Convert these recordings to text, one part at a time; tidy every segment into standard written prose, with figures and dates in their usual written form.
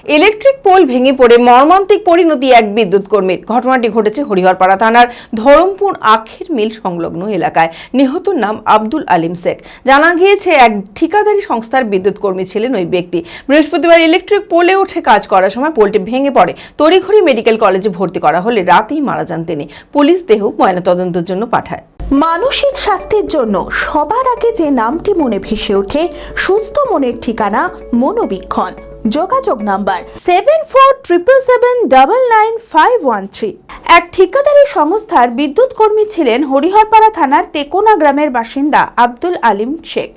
Electric pole ভেঙে পড়ে মর্মান্তিক পরিণতি এক বিদ্যুৎ কর্মীর। ঘটনাটি ঘটেছে হরিহরপাড়া থানার ধরমপুর আখের মিল সংলগ্ন এলাকায়। নিহতর নাম আব্দুল আলিম শেখ। জানা গিয়েছে এক ঠিকাদারি সংস্থার বিদ্যুৎ কর্মী ছিলেন ওই ব্যক্তি। বৃহস্পতিবার ইলেকট্রিক পোলে উঠে কাজ করার সময় পোলটি ভেঙে পড়ে। তড়িঘড়ি মেডিকেল কলেজে ভর্তি করা হলে রাতেই মারা যান তিনি। পুলিশ দেহ ময়নাতদন্তের জন্য পাঠায়। মানসিক স্বাস্থ্যের জন্য সবার আগে যে নামটি মনে ভেসে ওঠে, সুস্থ মনের ঠিকানা মনোবীক্ষণ। যোগাযোগ নাম্বার 7477799513। এক ঠিকাদারি সংস্থার বিদ্যুৎ কর্মী ছিলেন হরিহরপাড়া থানার তেকোনা গ্রামের বাসিন্দা আব্দুল আলিম শেখ।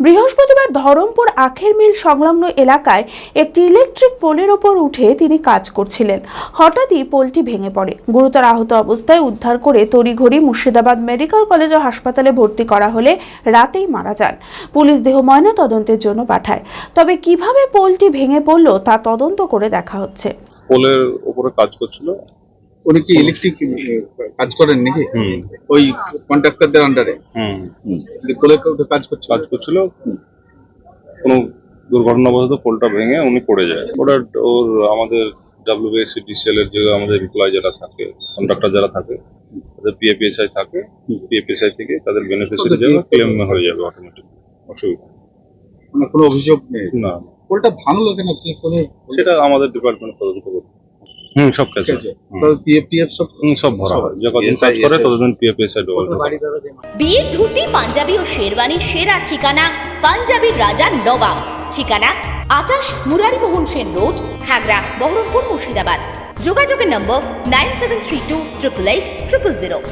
বৃহস্পতিবার ধরমপুর আখের মিল সংলগ্ন এলাকায় একটি ইলেকট্রিক পোলের ওপর উঠে তিনি কাজ করছিলেন। হঠাৎই পোলটি ভেঙে পড়ে। গুরুতর আহত অবস্থায় উদ্ধার করে তড়িঘড়ি মুর্শিদাবাদ মেডিকেল কলেজ ও হাসপাতালে ভর্তি করা হলে রাতেই মারা যান। পুলিশ দেহ ময়নাতদন্তের জন্য পাঠায়। তবে কিভাবে পোলটি ভেঙে পড়লো তা তদন্ত করে দেখা হচ্ছে। পোলের উপরে কাজ করছিল। উনি কি ইলেকট্রিক কাজ করেন নাকি? ওই কন্ট্রাক্টরদের আন্ডারে পোলে কাজ করছিল। কোনো দুর্ঘটনাবশত পোলটা ভেঙে উনি পড়ে যায়। ওটা ওর আমাদের WBSCDCL এর যে আমাদের এমপ্লয় যারা থাকে, কন্ট্রাক্টর যারা থাকে, তাদের PFSI থাকে। PFSI থেকে তাদের বেনিফিশিয়ারি যাবে, ক্লেম হয়ে যাবে অটোমেটিক। অসুবিধা মানে কোনো অভিযোগ নেই না। পোলটা ভাঙলো কেন? কোনো সেটা আমাদের ডিপার্টমেন্ট তদন্ত করবে। সব কাজ PF সব ভরা হয়। যে কদিন কাজ করে ততদিন PFSI দেওয়া হয়। বিয়ের ধুতি, পাঞ্জাবি ও শেরওয়ানির সেরা ঠিকানা পাঞ্জাবির রাজা নবাব। ঠিকানা 28 মুরারি মোহন সেন রোড, খাগড়া, বহরমপুর, মুর্শিদাবাদ। যোগাযোগের নম্বর 9732 888 000।